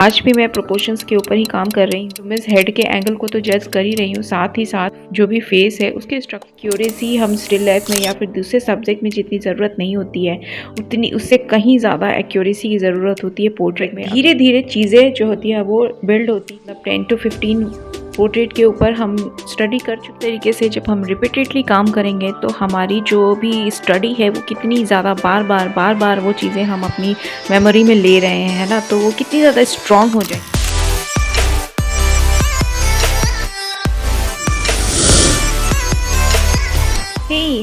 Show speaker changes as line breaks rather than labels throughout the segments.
आज भी मैं प्रोपोर्शंस के ऊपर ही काम कर रही हूँ। तो मिस हेड के एंगल को तो जज कर ही रही हूँ, साथ ही साथ जो भी फेस है उसके स्ट्रक्चर एक्यूरेसी हम स्टिल लाइफ में या फिर दूसरे सब्जेक्ट में जितनी ज़रूरत नहीं होती है उतनी उससे कहीं ज़्यादा एक्यूरेसी की ज़रूरत होती है पोर्ट्रेट में। धीरे धीरे चीज़ें जो होती है वो बिल्ड होती है। मतलब 10 to 15 पोर्ट्रेट के ऊपर हम स्टडी कर चुके तरीके से जब हम रिपीटेडली काम करेंगे तो हमारी जो भी स्टडी है वो कितनी ज़्यादा बार बार वो चीज़ें हम अपनी मेमोरी में ले रहे हैं, है ना, तो वो कितनी ज़्यादा स्ट्रॉन्ग हो जाए।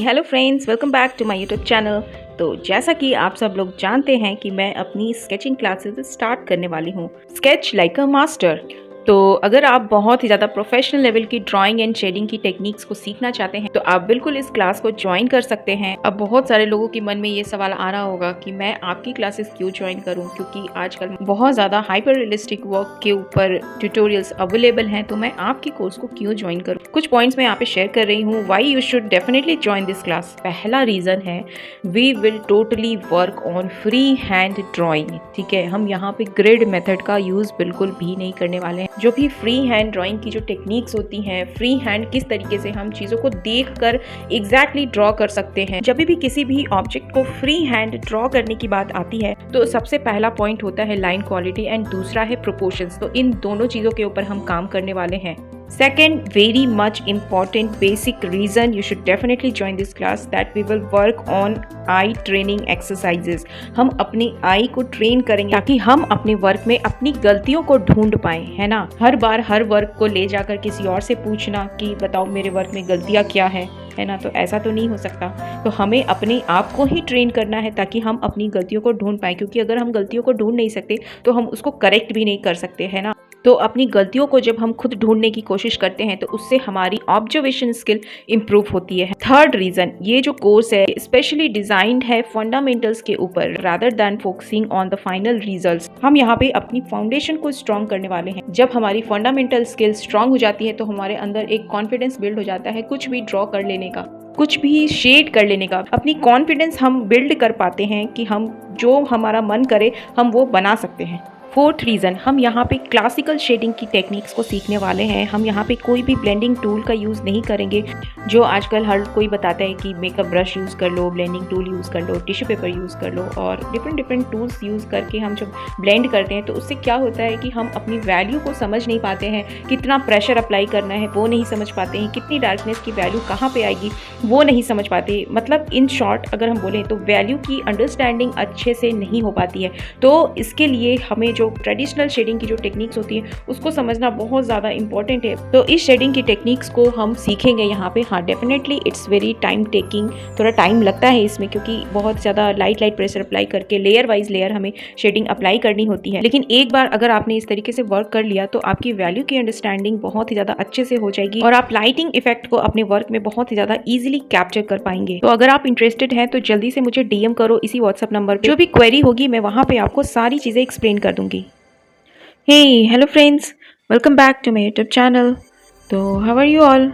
Hello friends, welcome back to my YouTube channel. तो जैसा कि आप सब लोग जानते हैं कि मैं अपनी स्केचिंग क्लासेस स्टार्ट करने वाली हूँ, स्केच लाइक अ मास्टर। तो अगर आप बहुत ही ज़्यादा प्रोफेशनल लेवल की ड्राइंग एंड शेडिंग की टेक्निक्स को सीखना चाहते हैं तो आप बिल्कुल इस क्लास को ज्वाइन कर सकते हैं। अब बहुत सारे लोगों के मन में ये सवाल आ रहा होगा कि मैं आपकी क्लासेस क्यों ज्वाइन करूं, क्योंकि आजकल बहुत ज़्यादा हाइपर रियलिस्टिक वर्क के ऊपर ट्यूटोरियल्स अवेलेबल हैं, तो मैं आपकी कोर्स को क्यों ज्वाइन करूँ। कुछ पॉइंट्स मैं यहाँ पे शेयर कर रही हूँ why you should definitely join this class. पहला रीज़न है we will totally work on free hand drawing. ठीक है, हम यहाँ पे ग्रिड मेथड का यूज़ बिल्कुल भी नहीं करने वाले हैं। जो भी फ्री हैंड ड्राइंग की जो टेक्निक्स होती हैं, फ्री हैंड किस तरीके से हम चीज़ों को देखकर एग्जैक्टली ड्रॉ कर सकते हैं। जब भी किसी भी ऑब्जेक्ट को फ्री हैंड ड्रॉ करने की बात आती है तो सबसे पहला पॉइंट होता है लाइन क्वालिटी एंड दूसरा है प्रोपोर्शंस। तो इन दोनों चीज़ों के ऊपर हम काम करने वाले हैं। Second, very much important basic reason you should definitely join this class that we will work on eye training exercises। हम अपनी आई को ट्रेन करेंगे ताकि हम अपने वर्क में अपनी गलतियों को ढूंढ पाएं, है ना। हर बार हर वर्क को ले जाकर किसी और से पूछना कि बताओ मेरे वर्क में गलतियाँ क्या है ना, तो ऐसा तो नहीं हो सकता। तो हमें अपने आप को ही ट्रेन करना है ताकि हम अपनी गलतियों को ढूंढ पाएं, क्योंकि अगर हम गलतियों को ढूंढ नहीं सकते तो हम उसको करेक्ट भी नहीं कर सकते, है ना। तो अपनी गलतियों को जब हम खुद ढूंढने की कोशिश करते हैं तो उससे हमारी ऑब्जर्वेशन स्किल इंप्रूव होती है। थर्ड रीजन, ये जो कोर्स है स्पेशली डिजाइंड है फंडामेंटल्स के ऊपर rather than focusing on the final results. हम यहाँ पे अपनी फाउंडेशन को स्ट्रॉन्ग करने वाले हैं। जब हमारी फंडामेंटल स्किल स्ट्रॉन्ग हो जाती है तो हमारे अंदर एक कॉन्फिडेंस बिल्ड हो जाता है कुछ भी ड्रॉ कर लेने का, कुछ भी शेड कर लेने का। अपनी कॉन्फिडेंस हम बिल्ड कर पाते हैं कि हम जो हमारा मन करे हम वो बना सकते हैं। फोर्थ रीज़न, हम यहाँ पे क्लासिकल शेडिंग की टेक्निक्स को सीखने वाले हैं। हम यहाँ पे कोई भी ब्लेंडिंग टूल का यूज़ नहीं करेंगे जो आजकल हर कोई बताता है कि मेकअप ब्रश यूज़ कर लो, ब्लेंडिंग टूल यूज़ कर लो, टिश्यू पेपर यूज़ कर लो, और डिफरेंट टूल्स यूज़ करके हम जब ब्लेंड करते हैं तो उससे क्या होता है कि हम अपनी वैल्यू को समझ नहीं पाते हैं। कितना प्रेशर अप्लाई करना है वो नहीं समझ पाते हैं, कितनी डार्कनेस की वैल्यू कहाँ पर आएगी वो नहीं समझ पाते। मतलब इन शॉर्ट अगर हम बोलें तो वैल्यू की अंडरस्टैंडिंग अच्छे से नहीं हो पाती है। तो इसके लिए हमें जो ट्रेडिशनल शेडिंग की जो टेक्निक्स होती है उसको समझना बहुत ज़्यादा इंपॉर्टेंट है। तो इस शेडिंग की टेक्निक्स को हम सीखेंगे यहाँ पे। हाँ, definitely it's very time taking, थोड़ा टाइम लगता है इसमें, क्योंकि बहुत ज़्यादा लाइट प्रेशर अप्लाई करके लेयर वाइज लेयर हमें शेडिंग अप्लाई करनी होती है। लेकिन एक बार अगर आपने इस तरीके से वर्क कर लिया तो आपकी वैल्यू की अंडरस्टैंडिंग बहुत ही ज़्यादा अच्छे से हो जाएगी और आप लाइटिंग इफेक्ट को अपने वर्क में बहुत ही ज़्यादा ईजिली कैप्चर कर पाएंगे। तो अगर आप इंटरेस्टेड हैं तो जल्दी से मुझे DM करो इसी व्हाट्सएप नंबर पर। जो भी क्वेरी होगी मैं वहाँ पे आपको सारी चीज़ें एक्सप्लेन कर दूंगी। Hello friends, welcome back to my YouTube channel. So how are you all?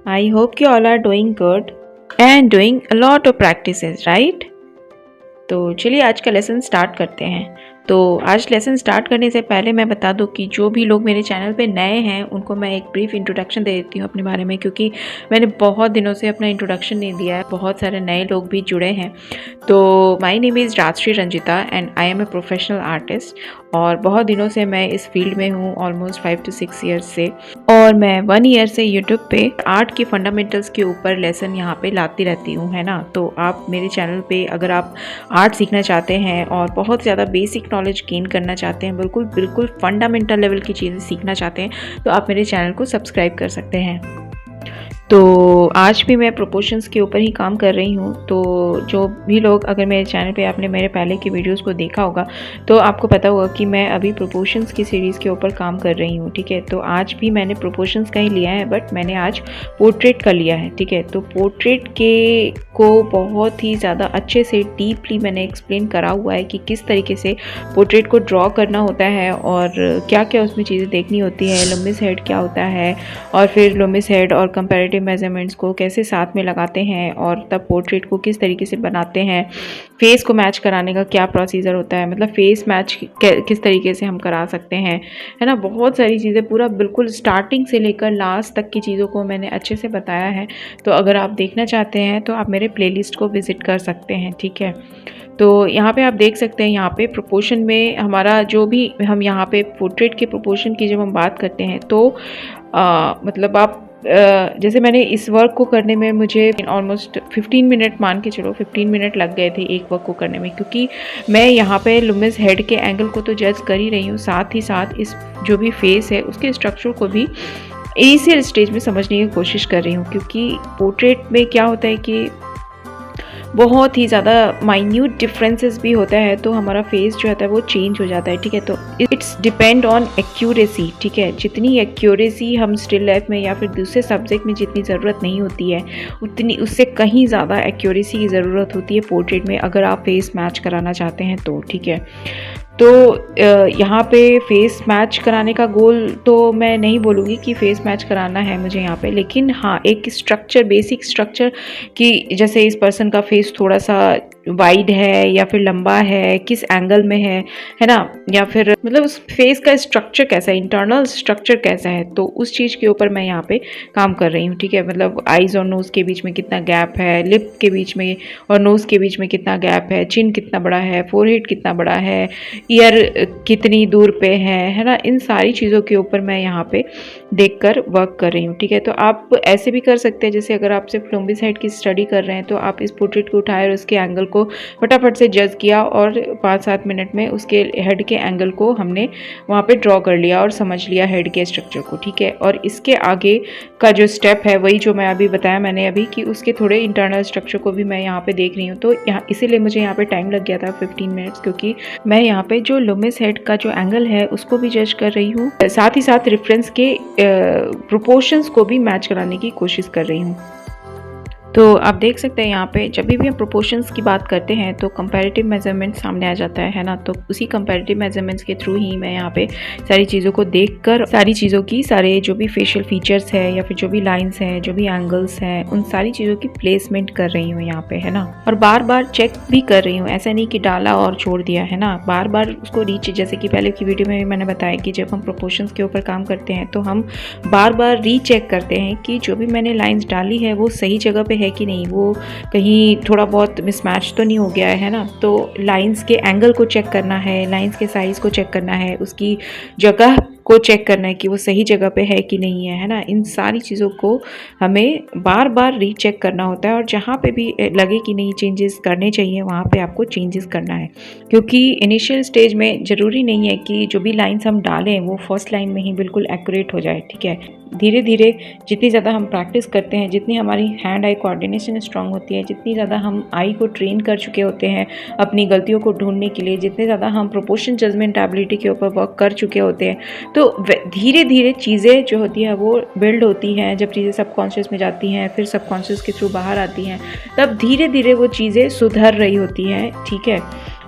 I hope you all are doing good and doing a lot of practices, right? तो चलिए आज का लेसन स्टार्ट करते हैं। तो आज लेसन स्टार्ट करने से पहले मैं बता दूं कि जो भी लोग मेरे चैनल पे नए हैं उनको मैं एक ब्रीफ इंट्रोडक्शन दे देती हूँ अपने बारे में, क्योंकि मैंने बहुत दिनों से अपना इंट्रोडक्शन नहीं दिया है, बहुत सारे नए लोग भी जुड़े हैं। तो my name is Rajshree Ranjita and I am a professional artist, और बहुत दिनों से मैं इस फील्ड में हूँ, ऑलमोस्ट 5 to 6 ईयर्स से। और मैं 1 ईयर से यूट्यूब पे आर्ट की फंडामेंटल्स के ऊपर लेसन यहाँ पे लाती रहती हूँ, है ना। तो आप मेरे चैनल पे अगर आप आर्ट सीखना चाहते हैं और बहुत ज़्यादा बेसिक नॉलेज गेन करना चाहते हैं, बिल्कुल फंडामेंटल लेवल की चीज़ें सीखना चाहते हैं, तो आप मेरे चैनल को सब्सक्राइब कर सकते हैं। तो आज भी मैं प्रोपोर्शंस के ऊपर ही काम कर रही हूँ। तो जो भी लोग अगर मेरे चैनल पे आपने मेरे पहले की वीडियोस को देखा होगा तो आपको पता होगा कि मैं अभी प्रोपोर्शंस की सीरीज़ के ऊपर काम कर रही हूँ। ठीक है, तो आज भी मैंने प्रोपोर्शंस का ही लिया है, बट मैंने आज पोर्ट्रेट का लिया है। ठीक है, तो पोर्ट्रेट के को बहुत ही ज़्यादा अच्छे से डीपली मैंने एक्सप्लेन करा हुआ है कि किस तरीके से पोर्ट्रेट को ड्रॉ करना होता है और क्या क्या उसमें चीज़ें देखनी होती है। लुमिस हेड क्या होता है, और फिर लुमिस हेड और कंपैरेटिव कंपैरेटिव मेजरमेंट्स को कैसे साथ में लगाते हैं और तब पोर्ट्रेट को किस तरीके से बनाते हैं, फेस को मैच कराने का क्या प्रोसीजर होता है, मतलब फेस मैच किस तरीके से हम करा सकते हैं, है ना। बहुत सारी चीज़ें पूरा बिल्कुल स्टार्टिंग से लेकर लास्ट तक की चीज़ों को मैंने अच्छे से बताया है। तो अगर आप देखना चाहते हैं तो आप मेरे प्लेलिस्ट को विज़िट कर सकते हैं, ठीक है। तो यहाँ पे आप देख सकते हैं, यहाँ पे प्रोपोर्शन में हमारा जो भी हम यहाँ पे पोर्ट्रेट के प्रोपोर्शन की जब हम बात करते हैं तो मतलब आप जैसे मैंने इस वर्क को करने में मुझे ऑलमोस्ट 15 मिनट, मान के चलो 15 मिनट लग गए थे एक वर्क को करने में, क्योंकि मैं यहाँ पे लुमिस हेड के एंगल को तो जज कर ही रही हूँ, साथ ही साथ इस जो भी फेस है उसके स्ट्रक्चर को भी इनिशियल स्टेज में समझने की कोशिश कर रही हूँ। क्योंकि पोर्ट्रेट में क्या होता है कि बहुत ही ज़्यादा माइन्यूट डिफरेंसेस भी होता है, तो हमारा फेस जो होता है वो चेंज हो जाता है, ठीक है। तो इट्स डिपेंड ऑन एक्यूरेसी, ठीक है। जितनी एक्यूरेसी हम स्टिल लाइफ में या फिर दूसरे सब्जेक्ट में जितनी ज़रूरत नहीं होती है, उतनी उससे कहीं ज़्यादा एक्यूरेसी की ज़रूरत होती है पोर्ट्रेट में, अगर आप फेस मैच कराना चाहते हैं तो, ठीक है। तो यहाँ पे फेस मैच कराने का गोल तो मैं नहीं बोलूँगी कि फेस मैच कराना है मुझे यहाँ पे, लेकिन हाँ एक स्ट्रक्चर, बेसिक स्ट्रक्चर कि जैसे इस पर्सन का फेस थोड़ा सा वाइड है या फिर लंबा है, किस एंगल में है ना, या फिर मतलब उस फेस का स्ट्रक्चर कैसा है, इंटरनल स्ट्रक्चर कैसा है, तो उस चीज़ के ऊपर मैं यहाँ पे काम कर रही हूँ, ठीक है। मतलब आइज़ और नोज़ के बीच में कितना गैप है, लिप के बीच में और नोज़ के बीच में कितना गैप है, चिन कितना बड़ा है, फोरहेड कितना बड़ा है, ईयर कितनी दूर पे है ना, इन सारी चीज़ों के ऊपर मैं यहाँ पे देखकर वर्क कर रही हूँ, ठीक है। तो आप ऐसे भी कर सकते हैं, जैसे अगर आप सिर्फ लुमिस हेड की स्टडी कर रहे हैं तो आप इस पोर्ट्रेट को उठाए और उसके एंगल को फटाफट से जज किया और 5-7 मिनट में उसके हेड के एंगल को हमने वहाँ पे ड्रॉ कर लिया और समझ लिया हेड के स्ट्रक्चर को, ठीक है। और इसके आगे का जो स्टेप है वही जो मैं अभी बताया मैंने अभी, कि उसके थोड़े इंटरनल स्ट्रक्चर को भी मैं यहाँ पे देख रही हूँ। तो यहाँ इसीलिए मुझे यहाँ पे टाइम लग गया था 15 मिनट्स, क्योंकि मैं यहाँ पे जो लुमिस हेड का जो एंगल है उसको भी जज कर रही हूँ, साथ ही साथ रेफरेंस के प्रोपोर्शंस को भी मैच कराने की कोशिश कर रही हूँ। तो आप देख सकते हैं यहाँ पे जब भी हम प्रोपोर्शंस की बात करते हैं तो कंपैरेटिव मेजरमेंट सामने आ जाता है ना। तो उसी कंपैरेटिव मेजरमेंट्स के थ्रू ही मैं यहाँ पे सारी चीज़ों को देखकर सारी चीज़ों की सारे जो भी फेशियल फीचर्स है या फिर जो भी लाइंस हैं, जो भी एंगल्स हैं, उन सारी चीज़ों की प्लेसमेंट कर रही हूँ यहाँ पे, है ना। और बार बार चेक भी कर रही हूँ, ऐसा नहीं कि डाला और छोड़ दिया, है ना। बार बार उसको जैसे कि पहले की वीडियो में भी मैंने बताया कि जब हम प्रोपोर्शंस के ऊपर काम करते हैं तो हम बार बार रीचेक करते हैं कि जो भी मैंने लाइंस डाली है वो सही जगह पे है कि नहीं, वो कहीं थोड़ा बहुत मिसमैच तो नहीं हो गया है ना। तो लाइंस के एंगल को चेक करना है, लाइंस के साइज़ को चेक करना है, उसकी जगह को चेक करना है कि वो सही जगह पे है कि नहीं है ना। इन सारी चीज़ों को हमें बार बार रीचेक करना होता है और जहाँ पे भी लगे कि नहीं चेंजेस करने चाहिए वहाँ पे आपको चेंजेस करना है, क्योंकि इनिशियल स्टेज में ज़रूरी नहीं है कि जो भी लाइंस हम डालें वो फर्स्ट लाइन में ही बिल्कुल एक्यूरेट हो जाए, ठीक है। धीरे धीरे जितनी ज़्यादा हम प्रैक्टिस करते हैं, जितनी हमारी हैंड आई कोऑर्डिनेशन स्ट्रांग होती है, जितनी ज़्यादा हम आई को ट्रेन कर चुके होते हैं अपनी गलतियों को ढूंढने के लिए, जितने ज़्यादा हम प्रोपोर्शन जजमेंट एबिलिटी के ऊपर वर्क कर चुके होते हैं, तो धीरे धीरे चीज़ें जो होती है वो बिल्ड होती हैं। जब चीज़ें सबकॉन्शियस में जाती हैं, फिर सबकॉन्शियस के थ्रू बाहर आती हैं, तब धीरे धीरे वो चीज़ें सुधर रही होती हैं, ठीक है।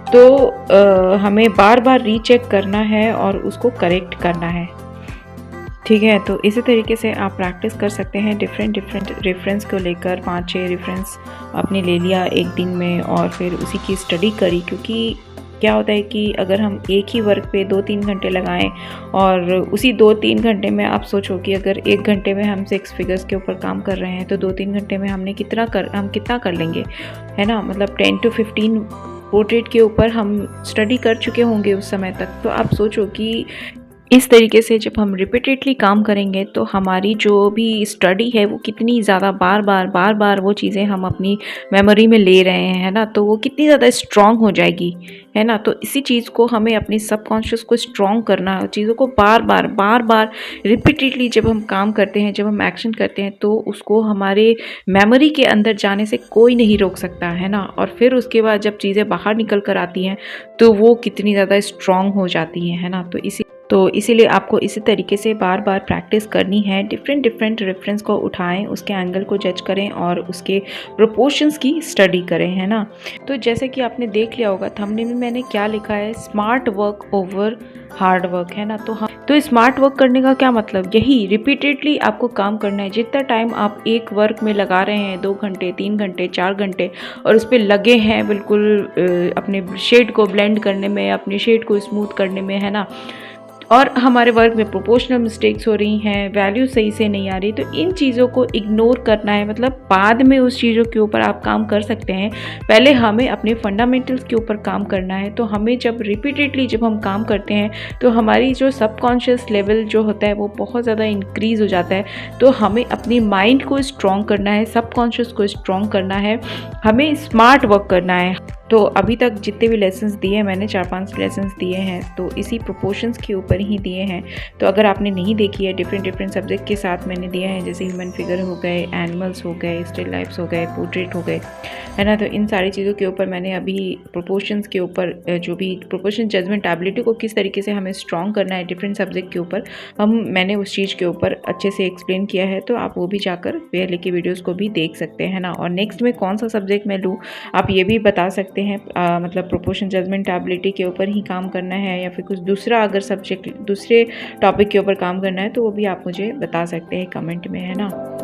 तो हमें बार बार रीचेक करना है और उसको करेक्ट करना है, ठीक है। तो इसी तरीके से आप प्रैक्टिस कर सकते हैं डिफरेंट रेफरेंस को लेकर। 5-6 रेफरेंस आपने ले लिया एक दिन में और फिर उसी की स्टडी करी, क्योंकि क्या होता है कि अगर हम एक ही वर्क पे 2-3 घंटे लगाएं और उसी 2-3 घंटे में आप सोचो कि अगर 1 घंटे में हम 6 फिगर्स के ऊपर काम कर रहे हैं तो 2-3 घंटे में हम कितना कर लेंगे, है ना। मतलब 10 to 15 पोर्ट्रेट के ऊपर हम स्टडी कर चुके होंगे उस समय तक। तो आप सोचो कि इस तरीके से जब हम रिपीटेडली काम करेंगे तो हमारी जो भी स्टडी है वो कितनी ज़्यादा बार बार वो चीज़ें हम अपनी मेमोरी में ले रहे हैं, है ना, तो वो कितनी ज़्यादा स्ट्रॉन्ग हो जाएगी, है ना। तो इसी चीज़ को हमें अपनी सबकॉन्शियस को स्ट्रॉन्ग करना है, चीज़ों को बार बार रिपीटेडली जब हम काम करते हैं, जब हम एक्शन करते हैं, तो उसको हमारे मेमोरी के अंदर जाने से कोई नहीं रोक सकता, है ना। और फिर उसके बाद जब चीज़ें बाहर निकल कर आती हैं तो वो कितनी ज़्यादा स्ट्रॉन्ग हो जाती हैं, है ना। तो इसीलिए आपको इसी तरीके से बार बार प्रैक्टिस करनी है। डिफरेंट रेफरेंस को उठाएं, उसके एंगल को जज करें और उसके प्रोपोर्शंस की स्टडी करें, है ना। तो जैसे कि आपने देख लिया होगा थंबनेल में मैंने क्या लिखा है, smart work over hard work, है ना। तो स्मार्ट वर्क करने का क्या मतलब, यही रिपीटेडली आपको काम करना है। जितना टाइम आप एक वर्क में लगा रहे हैं, 2 घंटे, 3 घंटे, 4 घंटे, और उस पर लगे हैं बिल्कुल अपने शेड को ब्लेंड करने में, अपने शेड को स्मूथ करने में, है ना, और हमारे वर्क में प्रोपोर्शनल मिस्टेक्स हो रही हैं, वैल्यू सही से नहीं आ रही, तो इन चीज़ों को इग्नोर करना है। मतलब बाद में उस चीज़ों के ऊपर आप काम कर सकते हैं, पहले हमें अपने फंडामेंटल्स के ऊपर काम करना है। तो हमें जब रिपीटेडली जब हम काम करते हैं तो हमारी जो सबकॉन्शियस लेवल जो होता है वो बहुत ज़्यादा इंक्रीज़ हो जाता है। तो हमें अपनी माइंड को स्ट्रॉन्ग करना है, सबकॉन्शियस को स्ट्रॉन्ग करना है, हमें स्मार्ट वर्क करना है। तो अभी तक जितने भी लेसन्स दिए हैं मैंने, 4-5 लेसन्स दिए हैं, तो इसी प्रोपोर्शंस के ऊपर ही दिए हैं। तो अगर आपने नहीं देखी है, डिफरेंट सब्जेक्ट के साथ मैंने दिया है, जैसे ह्यूमन फिगर हो गए, एनिमल्स हो गए, स्टिल लाइफ्स हो गए, पोर्ट्रेट हो गए, है ना। तो इन सारी चीज़ों के ऊपर मैंने अभी प्रोपोर्शंस के ऊपर जो भी प्रोपोर्शन जजमेंट एबिलिटी को किस तरीके से हमें स्ट्रॉन्ग करना है डिफरेंट सब्जेक्ट के ऊपर, मैंने उस चीज़ के ऊपर अच्छे से एक्सप्लेन किया है। तो आप वो भी जाकर पहले की वीडियोज़ को भी देख सकते हैं ना। और नेक्स्ट में कौन सा सब्जेक्ट मैं लूँ आप ये भी बता सकते हैं। मतलब प्रोपोर्शन जजमेंट एबिलिटी के ऊपर ही काम करना है या फिर कुछ दूसरा अगर सब्जेक्ट दूसरे टॉपिक के ऊपर काम करना है तो वो भी आप मुझे बता सकते हैं कमेंट में, है ना।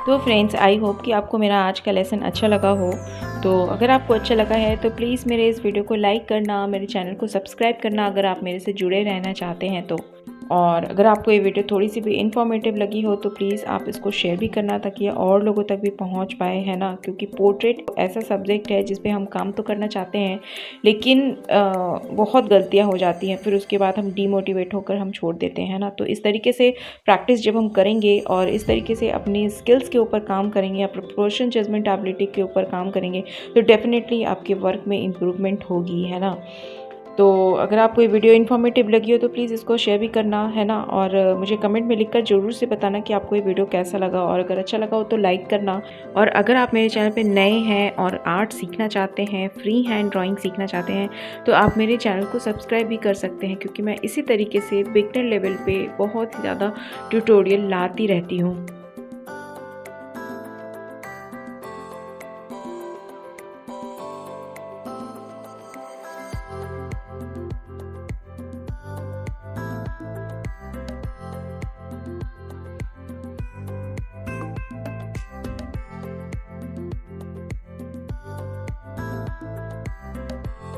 तो फ्रेंड्स, आई होप कि आपको मेरा आज का लेसन अच्छा लगा हो। तो अगर आपको अच्छा लगा है तो प्लीज़ मेरे इस वीडियो को लाइक करना, मेरे चैनल को सब्सक्राइब करना अगर आप मेरे से जुड़े रहना चाहते हैं तो। और अगर आपको ये वीडियो थोड़ी सी भी इन्फॉर्मेटिव लगी हो तो प्लीज़ आप इसको शेयर भी करना ताकि ये और लोगों तक भी पहुंच पाए, है ना। क्योंकि पोर्ट्रेट ऐसा सब्जेक्ट है जिस पे हम काम तो करना चाहते हैं लेकिन बहुत गलतियां हो जाती हैं, फिर उसके बाद हम डीमोटिवेट होकर हम छोड़ देते हैं ना। तो इस तरीके से प्रैक्टिस जब हम करेंगे और इस तरीके से अपनी स्किल्स के ऊपर काम करेंगे, अपने प्रोफेशनल जजमेंट एबिलिटी के ऊपर काम करेंगे तो डेफिनेटली आपके वर्क में इम्प्रूवमेंट होगी, है ना। तो अगर आपको ये वीडियो इन्फॉर्मेटिव लगी हो तो प्लीज़ इसको शेयर भी करना, है ना। और मुझे कमेंट में लिखकर ज़रूर से बताना कि आपको ये वीडियो कैसा लगा, और अगर अच्छा लगा हो तो लाइक करना। और अगर आप मेरे चैनल पे नए हैं और आर्ट सीखना चाहते हैं, फ्री हैंड ड्राइंग सीखना चाहते हैं, तो आप मेरे चैनल को सब्सक्राइब भी कर सकते हैं, क्योंकि मैं इसी तरीके से बिगनर लेवल पे बहुत ही ज़्यादा ट्यूटोरियल लाती रहती हूँ।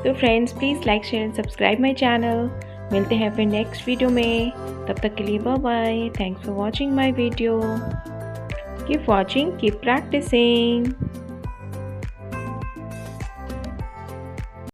तो friends, please like share and subscribe my channel. मिलते हैं फिर नेक्स्ट वीडियो में, तब तक के लिए bye bye. Thanks for watching my video. Keep watching, keep practising.